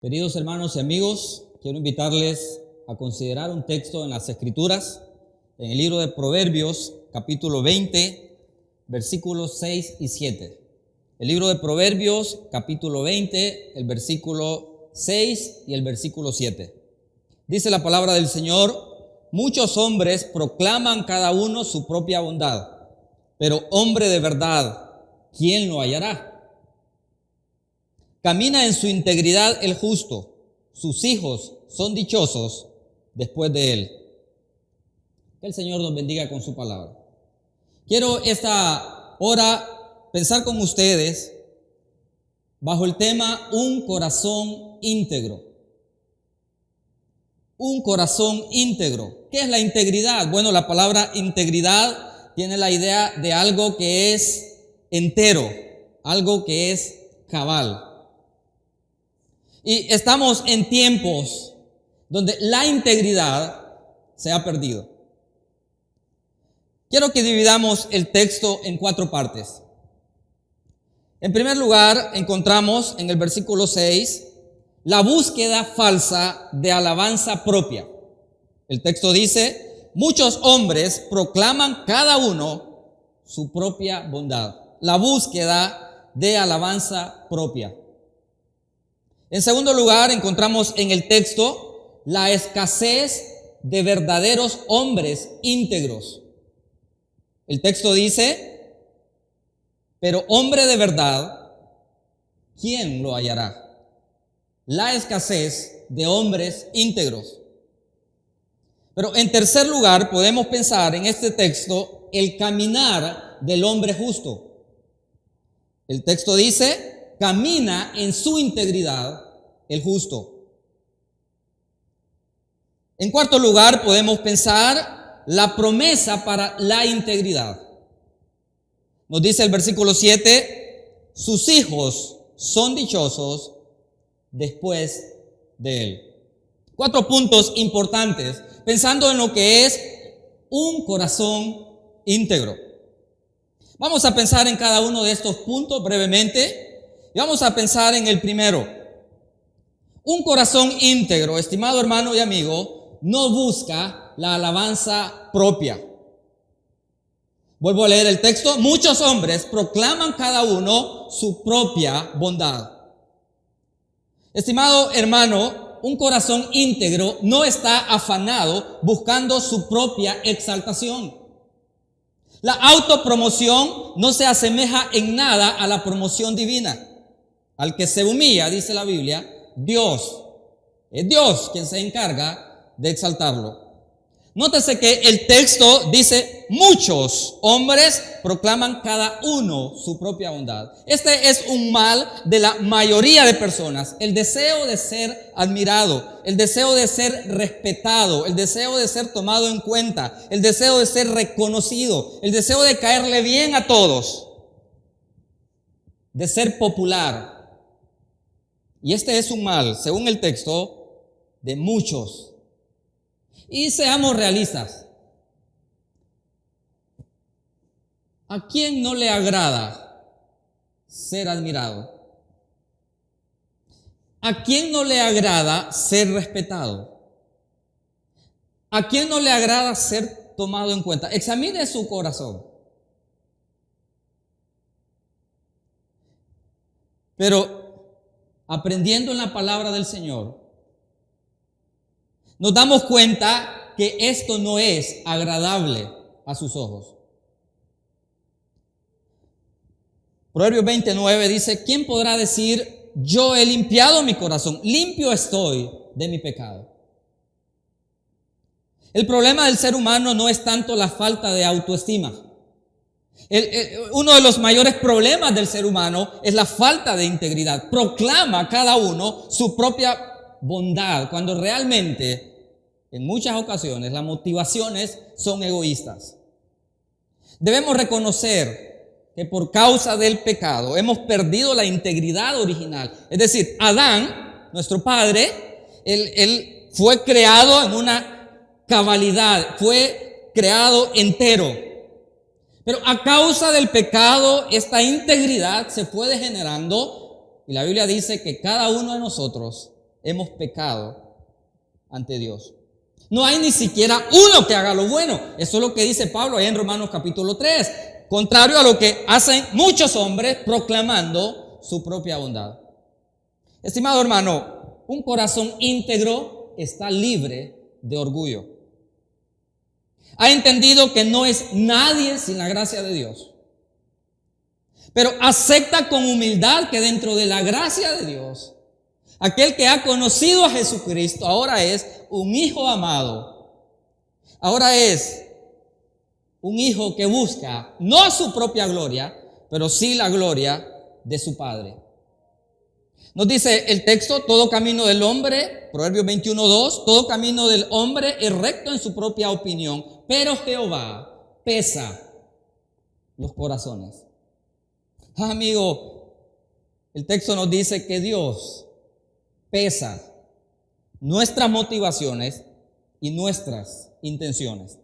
Queridos hermanos y amigos, quiero invitarles a considerar un texto en las Escrituras, en el libro de Proverbios, capítulo 20, versículos 6 y 7. El libro de Proverbios, capítulo 20, el versículo 6 y el versículo 7. Dice la palabra del Señor: muchos hombres proclaman cada uno su propia bondad, pero hombre de verdad, ¿quién lo hallará? Camina en su integridad el justo, sus hijos son dichosos después de él. Que el Señor nos bendiga con su palabra. Quiero esta hora pensar con ustedes bajo el tema un corazón íntegro. Un corazón íntegro. ¿Qué es la integridad? Bueno, la palabra integridad tiene la idea de algo que es entero, algo que es cabal. Y estamos en tiempos donde la integridad se ha perdido. Quiero que dividamos el texto en 4 partes. En primer lugar, encontramos en el versículo 6 la búsqueda falsa de alabanza propia. El texto dice: muchos hombres proclaman cada uno su propia bondad. La búsqueda de alabanza propia. En segundo lugar, encontramos en el texto la escasez de verdaderos hombres íntegros. El texto dice: pero hombre de verdad, ¿quién lo hallará? La escasez de hombres íntegros. Pero en tercer lugar, podemos pensar en este texto el caminar del hombre justo. El texto dice: camina en su integridad el justo. En cuarto lugar, podemos pensar la promesa para la integridad. Nos dice el versículo 7, sus hijos son dichosos después de él. 4 puntos importantes, pensando en lo que es un corazón íntegro. Vamos a pensar en cada uno de estos puntos brevemente. Y vamos a pensar en el primero. Un corazón íntegro, estimado hermano y amigo, no busca la alabanza propia. Vuelvo a leer el texto. Muchos hombres proclaman cada uno su propia bondad. Estimado hermano, un corazón íntegro no está afanado buscando su propia exaltación. La autopromoción no se asemeja en nada a la promoción divina. Al que se humilla, dice la Biblia, es Dios quien se encarga de exaltarlo. Nótese que el texto dice: muchos hombres proclaman cada uno su propia bondad. Este es un mal de la mayoría de personas: el deseo de ser admirado, el deseo de ser respetado, el deseo de ser tomado en cuenta, el deseo de ser reconocido, el deseo de caerle bien a todos, de ser popular. Y este es un mal, según el texto, de muchos. Y seamos realistas. ¿A quién no le agrada ser admirado? ¿A quién no le agrada ser respetado? ¿A quién no le agrada ser tomado en cuenta? Examine su corazón. Pero aprendiendo en la palabra del Señor, nos damos cuenta que esto no es agradable a sus ojos. Proverbios 29 dice: ¿quién podrá decir, yo he limpiado mi corazón, limpio estoy de mi pecado? El problema del ser humano no es tanto la falta de autoestima. Uno de los mayores problemas del ser humano es la falta de integridad. Proclama cada uno su propia bondad, cuando realmente, en muchas ocasiones, las motivaciones son egoístas. Debemos reconocer que por causa del pecado hemos perdido la integridad original. Es decir, Adán, nuestro padre, él fue creado en una cabalidad, fue creado entero. Pero a causa del pecado, esta integridad se fue degenerando, y la Biblia dice que cada uno de nosotros hemos pecado ante Dios. No hay ni siquiera uno que haga lo bueno. Eso es lo que dice Pablo ahí en Romanos capítulo 3. Contrario a lo que hacen muchos hombres proclamando su propia bondad. Estimado hermano, un corazón íntegro está libre de orgullo. Ha entendido que no es nadie sin la gracia de Dios. Pero acepta con humildad que dentro de la gracia de Dios, aquel que ha conocido a Jesucristo ahora es un hijo amado. Ahora es un hijo que busca no su propia gloria, pero sí la gloria de su Padre. Nos dice el texto, todo camino del hombre, Proverbios 21:2, todo camino del hombre es recto en su propia opinión, pero Jehová pesa los corazones. Amigo, el texto nos dice que Dios pesa nuestras motivaciones y nuestras intenciones.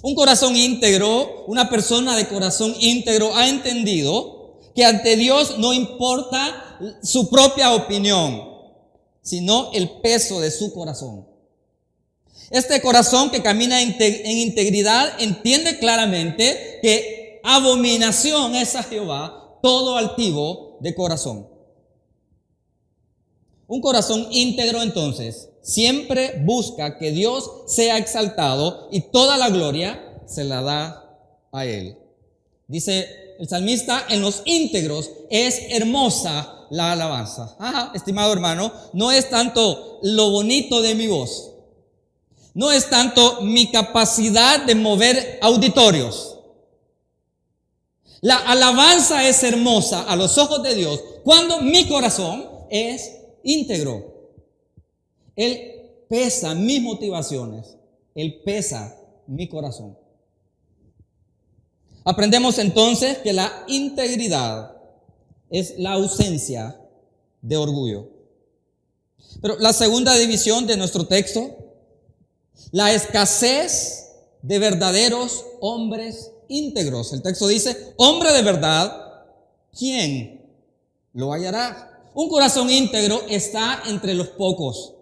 Un corazón íntegro, una persona de corazón íntegro ha entendido que ante Dios no importa su propia opinión, sino el peso de su corazón. Este corazón que camina en integridad entiende claramente que abominación es a Jehová todo altivo de corazón. Un corazón íntegro entonces siempre busca que Dios sea exaltado y toda la gloria se la da a Él. Dice el salmista, en los íntegros es hermosa la alabanza. Estimado hermano, no es tanto lo bonito de mi voz, no es tanto mi capacidad de mover auditorios. La alabanza es hermosa a los ojos de Dios cuando mi corazón es íntegro. Él pesa mis motivaciones, Él pesa mi corazón. Aprendemos entonces que la integridad es la ausencia de orgullo. Pero la segunda división de nuestro texto, la escasez de verdaderos hombres íntegros. El texto dice, hombre de verdad, ¿quién lo hallará? Un corazón íntegro está entre los pocos.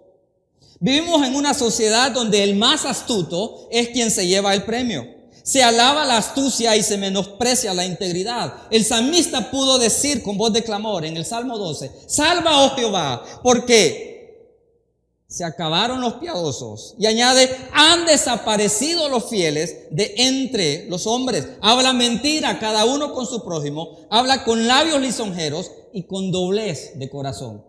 Vivimos en una sociedad donde el más astuto es quien se lleva el premio. Se alaba la astucia y se menosprecia la integridad. El salmista pudo decir con voz de clamor en el Salmo 12, salva, oh Jehová, porque se acabaron los piadosos. Y añade, han desaparecido los fieles de entre los hombres. Habla mentira cada uno con su prójimo, habla con labios lisonjeros y con doblez de corazón.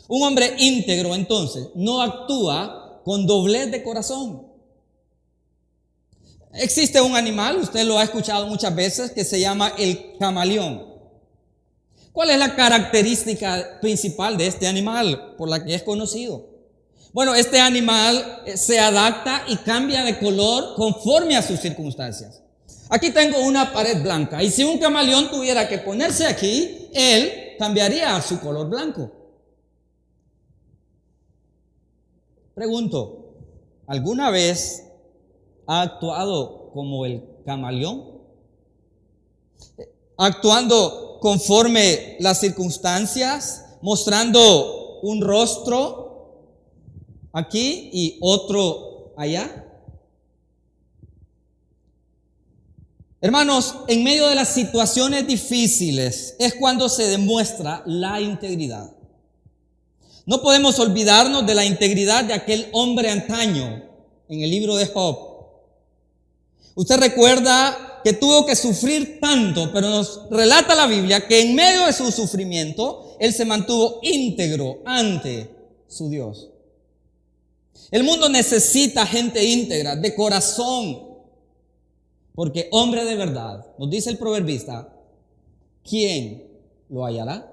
Un hombre íntegro entonces no actúa con doblez de corazón. Existe un animal, usted lo ha escuchado muchas veces, que se llama el camaleón. ¿Cuál es la característica principal de este animal por la que es conocido? Bueno, este animal se adapta y cambia de color conforme a sus circunstancias. Aquí tengo una pared blanca y si un camaleón tuviera que ponerse aquí, él cambiaría a su color blanco. Pregunto, ¿alguna vez ha actuado como el camaleón? Actuando conforme las circunstancias, mostrando un rostro aquí y otro allá. Hermanos, en medio de las situaciones difíciles es cuando se demuestra la integridad. No podemos olvidarnos de la integridad de aquel hombre antaño en el libro de Job. Usted recuerda que tuvo que sufrir tanto, pero nos relata la Biblia que en medio de su sufrimiento, él se mantuvo íntegro ante su Dios. El mundo necesita gente íntegra, de corazón, porque hombre de verdad, nos dice el proverbista, ¿quién lo hallará?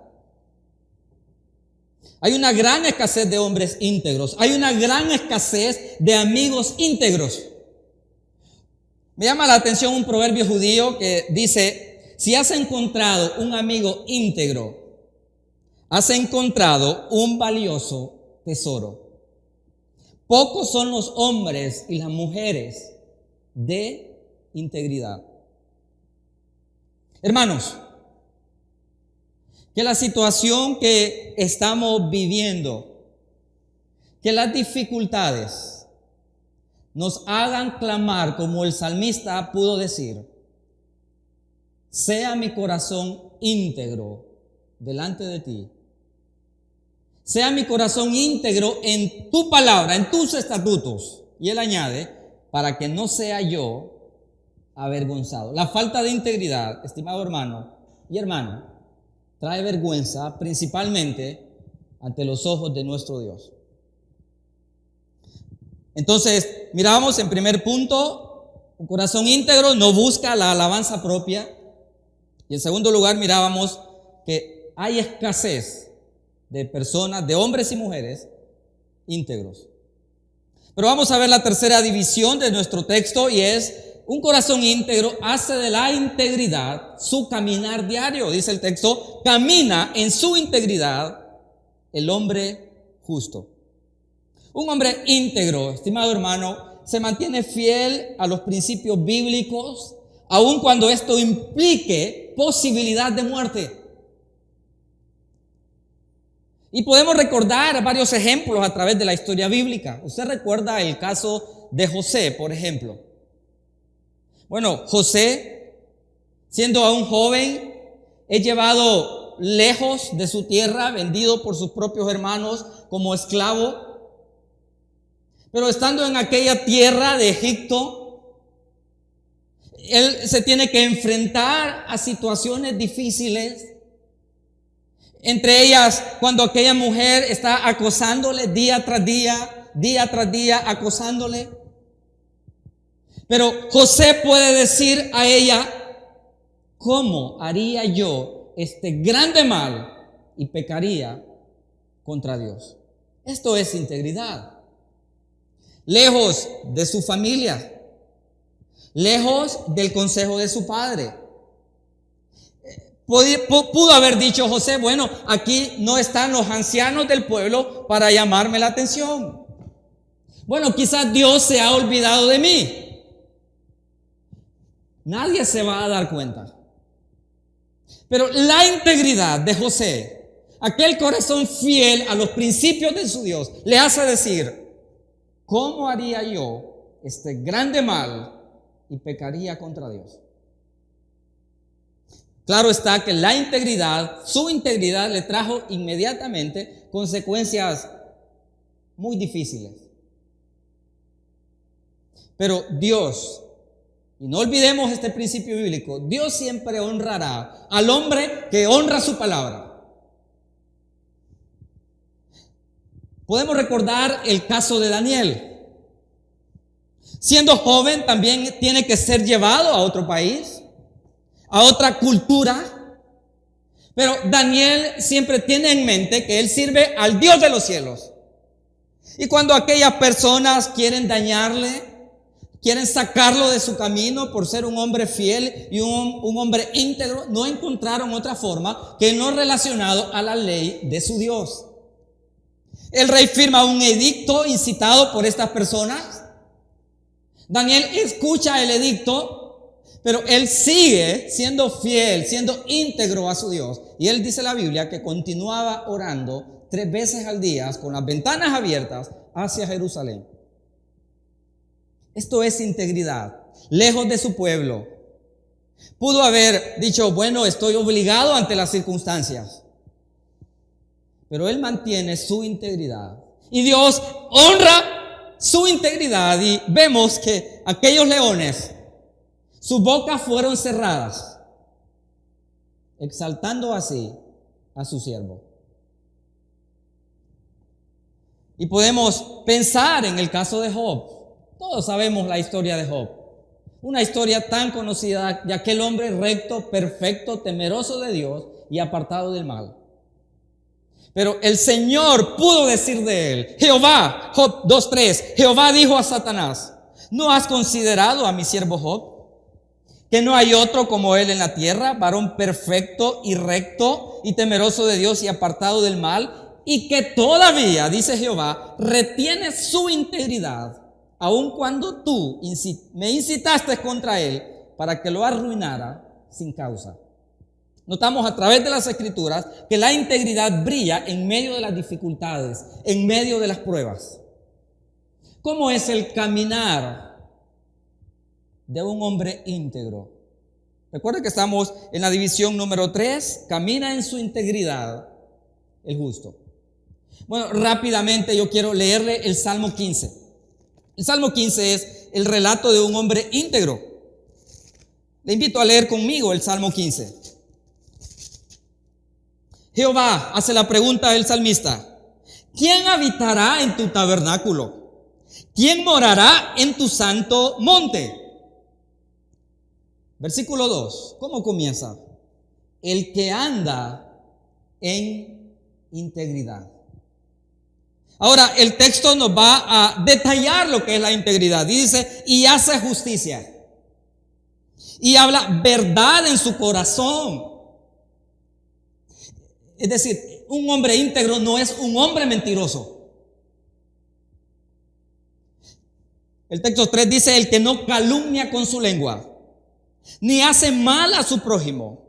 Hay una gran escasez de hombres íntegros, hay una gran escasez de amigos íntegros. Me llama la atención un proverbio judío que dice, si has encontrado un amigo íntegro, has encontrado un valioso tesoro. Pocos son los hombres y las mujeres de integridad. Hermanos, que la situación que estamos viviendo, que las dificultades nos hagan clamar como el salmista pudo decir: sea mi corazón íntegro delante de ti. Sea mi corazón íntegro en tu palabra, en tus estatutos. Y él añade, para que no sea yo avergonzado. La falta de integridad, estimado hermano y hermana, trae vergüenza principalmente ante los ojos de nuestro Dios. Entonces, miramos en primer punto, un corazón íntegro no busca la alabanza propia. Y en segundo lugar, mirábamos que hay escasez de personas, de hombres y mujeres íntegros. Pero vamos a ver la tercera división de nuestro texto, y es: un corazón íntegro hace de la integridad su caminar diario. Dice el texto: camina en su integridad el hombre justo. Un hombre íntegro, estimado hermano, se mantiene fiel a los principios bíblicos, aun cuando esto implique posibilidad de muerte. Y podemos recordar varios ejemplos a través de la historia bíblica. Usted recuerda el caso de José, por ejemplo. Bueno, José, siendo aún joven, es llevado lejos de su tierra, vendido por sus propios hermanos como esclavo. Pero estando en aquella tierra de Egipto, él se tiene que enfrentar a situaciones difíciles. Entre ellas, cuando aquella mujer está acosándole día tras día acosándole. Pero José puede decir a ella: ¿cómo haría yo este grande mal y pecaría contra Dios? Esto es integridad. Lejos de su familia, lejos del consejo de su padre. Pudo haber dicho José: bueno, aquí no están los ancianos del pueblo para llamarme la atención. Bueno, quizás Dios se ha olvidado de mí. Nadie se va a dar cuenta. Pero la integridad de José, aquel corazón fiel a los principios de su Dios, le hace decir: ¿cómo haría yo este grande mal y pecaría contra Dios? Claro está que la integridad, su integridad, le trajo inmediatamente consecuencias muy difíciles. Pero Dios, y no olvidemos este principio bíblico, Dios siempre honrará al hombre que honra su palabra. Podemos recordar el caso de Daniel. Siendo joven, también tiene que ser llevado a otro país, a otra cultura. Pero Daniel siempre tiene en mente que él sirve al Dios de los cielos. Y cuando aquellas personas quieren dañarle, quieren sacarlo de su camino por ser un hombre fiel y un hombre íntegro, no encontraron otra forma que no relacionado a la ley de su Dios. El rey firma un edicto incitado por estas personas. Daniel escucha el edicto, pero él sigue siendo fiel, siendo íntegro a su Dios. Y él dice la Biblia que continuaba orando 3 veces al día con las ventanas abiertas hacia Jerusalén. Esto es integridad, lejos de su pueblo. Pudo haber dicho: bueno, estoy obligado ante las circunstancias. Pero él mantiene su integridad. Y Dios honra su integridad. Y vemos que aquellos leones, sus bocas fueron cerradas, exaltando así a su siervo. Y podemos pensar en el caso de Job. Todos sabemos la historia de Job. Una historia tan conocida de aquel hombre recto, perfecto, temeroso de Dios y apartado del mal. Pero el Señor pudo decir de él, Jehová, Job 2:3, Jehová dijo a Satanás: ¿no has considerado a mi siervo Job? Que no hay otro como él en la tierra, varón perfecto y recto y temeroso de Dios y apartado del mal, y que todavía, dice Jehová, retiene su integridad, aun cuando tú me incitaste contra él para que lo arruinara sin causa. Notamos a través de las Escrituras que la integridad brilla en medio de las dificultades, en medio de las pruebas. ¿Cómo es el caminar de un hombre íntegro? Recuerda que estamos en la división número 3, camina en su integridad el justo. Bueno, rápidamente yo quiero leerle el Salmo 15. El Salmo 15 es el relato de un hombre íntegro. Le invito a leer conmigo el Salmo 15. Jehová, hace la pregunta el salmista, ¿quién habitará en tu tabernáculo? ¿Quién morará en tu santo monte? Versículo 2, ¿cómo comienza? El que anda en integridad. Ahora, el texto nos va a detallar lo que es la integridad. Dice, y hace justicia. Y habla verdad en su corazón. Es decir, un hombre íntegro no es un hombre mentiroso. El texto 3 dice, el que no calumnia con su lengua, ni hace mal a su prójimo,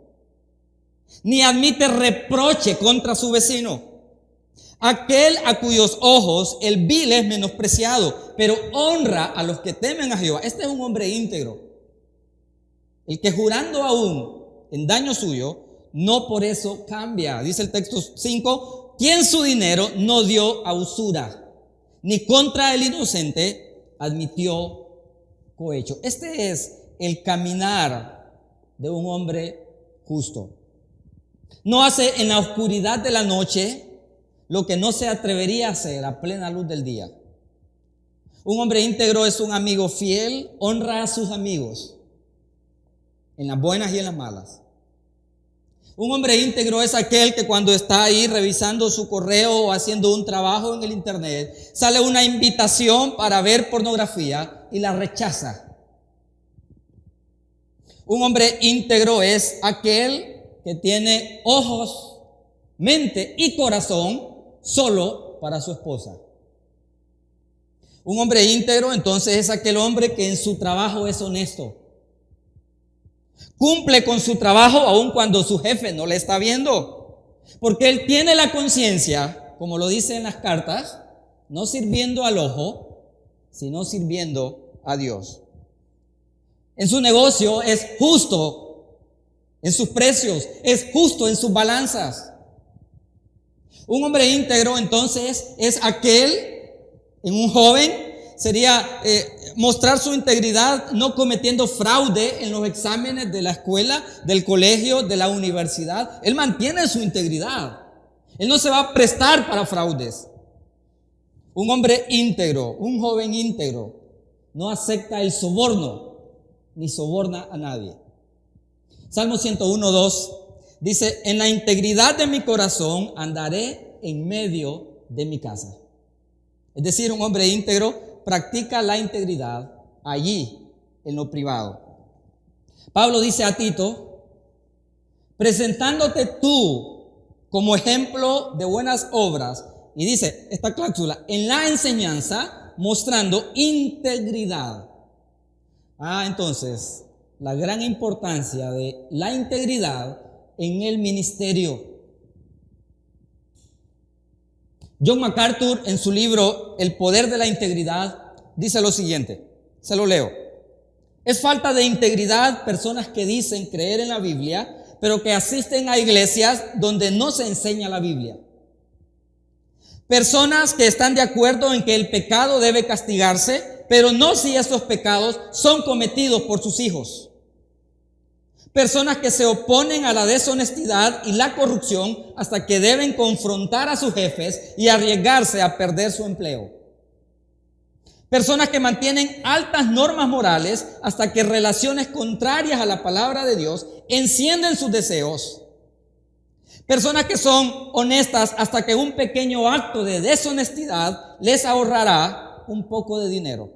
ni admite reproche contra su vecino. Aquel a cuyos ojos el vil es menospreciado, pero honra a los que temen a Jehová. Este es un hombre íntegro. El que jurando aún en daño suyo, no por eso cambia. Dice el texto 5, quien su dinero no dio a usura, ni contra el inocente admitió cohecho. Este es el caminar de un hombre justo. No hace en la oscuridad de la noche lo que no se atrevería a hacer a plena luz del día. Un hombre íntegro es un amigo fiel, honra a sus amigos, en las buenas y en las malas. Un hombre íntegro es aquel que cuando está ahí revisando su correo o haciendo un trabajo en el internet, sale una invitación para ver pornografía y la rechaza. Un hombre íntegro es aquel que tiene ojos, mente y corazón solo para su esposa. Un hombre íntegro entonces es aquel hombre que en su trabajo es honesto. Cumple con su trabajo aun cuando su jefe no le está viendo. Porque él tiene la conciencia, como lo dice en las cartas, no sirviendo al ojo, sino sirviendo a Dios. En su negocio es justo en sus precios, es justo en sus balanzas. Un hombre íntegro entonces es aquel, en un joven, sería mostrar su integridad no cometiendo fraude en los exámenes de la escuela, del colegio, de la universidad. Él mantiene su integridad. Él no se va a prestar para fraudes. Un hombre íntegro, un joven íntegro, no acepta el soborno, ni soborna a nadie. Salmo 101:2 dice, en la integridad de mi corazón andaré en medio de mi casa. Es decir, un hombre íntegro practica la integridad allí, en lo privado. Pablo dice a Tito, presentándote tú como ejemplo de buenas obras, y dice esta cláusula, en la enseñanza, mostrando integridad. Entonces, la gran importancia de la integridad en el ministerio. John MacArthur, en su libro El poder de la integridad, dice lo siguiente, se lo leo. Es falta de integridad personas que dicen creer en la Biblia, pero que asisten a iglesias donde no se enseña la Biblia. Personas que están de acuerdo en que el pecado debe castigarse, pero no si esos pecados son cometidos por sus hijos. Personas que se oponen a la deshonestidad y la corrupción hasta que deben confrontar a sus jefes y arriesgarse a perder su empleo. Personas que mantienen altas normas morales hasta que relaciones contrarias a la palabra de Dios encienden sus deseos. Personas que son honestas hasta que un pequeño acto de deshonestidad les ahorrará un poco de dinero.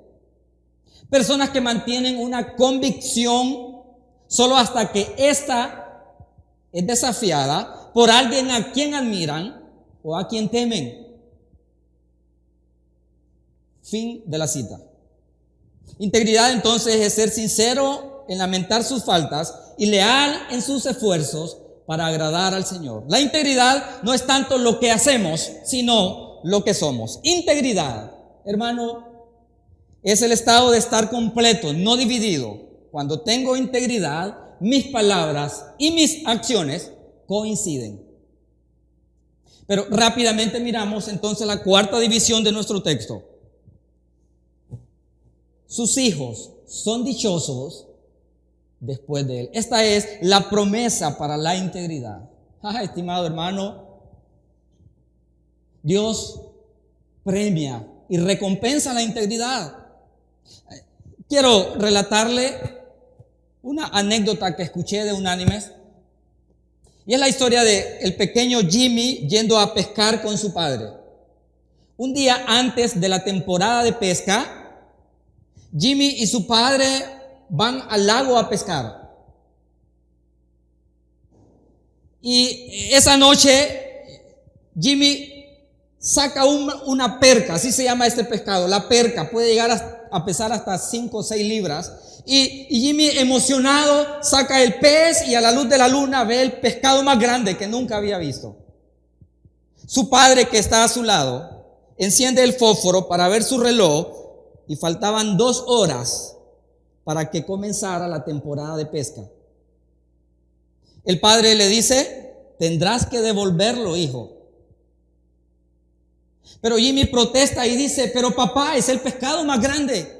Personas que mantienen una convicción solo hasta que ésta es desafiada por alguien a quien admiran o a quien temen. Fin de la cita. Integridad entonces es ser sincero en lamentar sus faltas y leal en sus esfuerzos para agradar al Señor. La integridad no es tanto lo que hacemos, sino lo que somos. Integridad, hermano, es el estado de estar completo, no dividido. Cuando tengo integridad, mis palabras y mis acciones coinciden. Pero rápidamente miramos entonces la cuarta división de nuestro texto. Sus hijos son dichosos después de él. Esta es la promesa para la integridad. Estimado hermano, Dios premia y recompensa la integridad. Quiero relatarle una anécdota que escuché de unánimes. Y es la historia de el pequeño Jimmy yendo a pescar con su padre. Un día antes de la temporada de pesca, Jimmy y su padre van al lago a pescar. Y esa noche, Jimmy saca una perca, así se llama este pescado. La perca puede llegar a pesar hasta 5 o 6 libras. Y Jimmy, emocionado, saca el pez y a la luz de la luna ve el pescado más grande que nunca había visto. Su padre, que está a su lado, enciende el fósforo para ver su reloj y faltaban 2 horas para que comenzara la temporada de pesca. El padre le dice: tendrás que devolverlo, hijo. Pero Jimmy protesta y dice: pero papá, es el pescado más grande.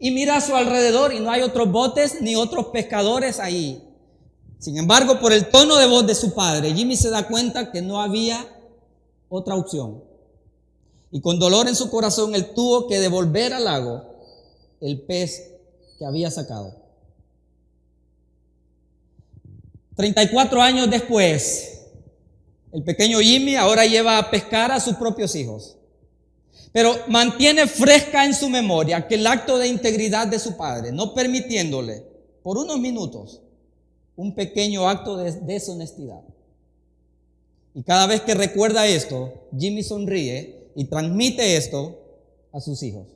Y mira a su alrededor y no hay otros botes ni otros pescadores ahí. Sin embargo, por el tono de voz de su padre, Jimmy se da cuenta que no había otra opción. Y con dolor en su corazón, él tuvo que devolver al lago el pez que había sacado. 34 años después, el pequeño Jimmy ahora lleva a pescar a sus propios hijos. Pero mantiene fresca en su memoria aquel acto de integridad de su padre, no permitiéndole por unos minutos un pequeño acto de deshonestidad. Y cada vez que recuerda esto, Jimmy sonríe y transmite esto a sus hijos.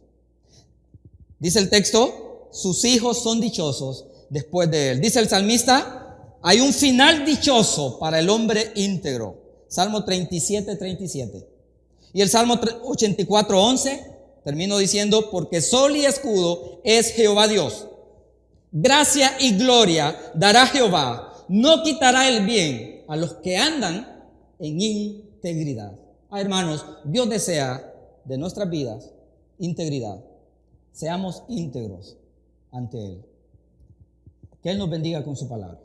Dice el texto: sus hijos son dichosos después de él. Dice el salmista: hay un final dichoso para el hombre íntegro. Salmo 37:37. Y el Salmo 84:11, termino diciendo: porque sol y escudo es Jehová Dios. Gracia y gloria dará Jehová. No quitará el bien a los que andan en integridad. Hermanos, Dios desea de nuestras vidas integridad. Seamos íntegros ante Él. Que Él nos bendiga con su palabra.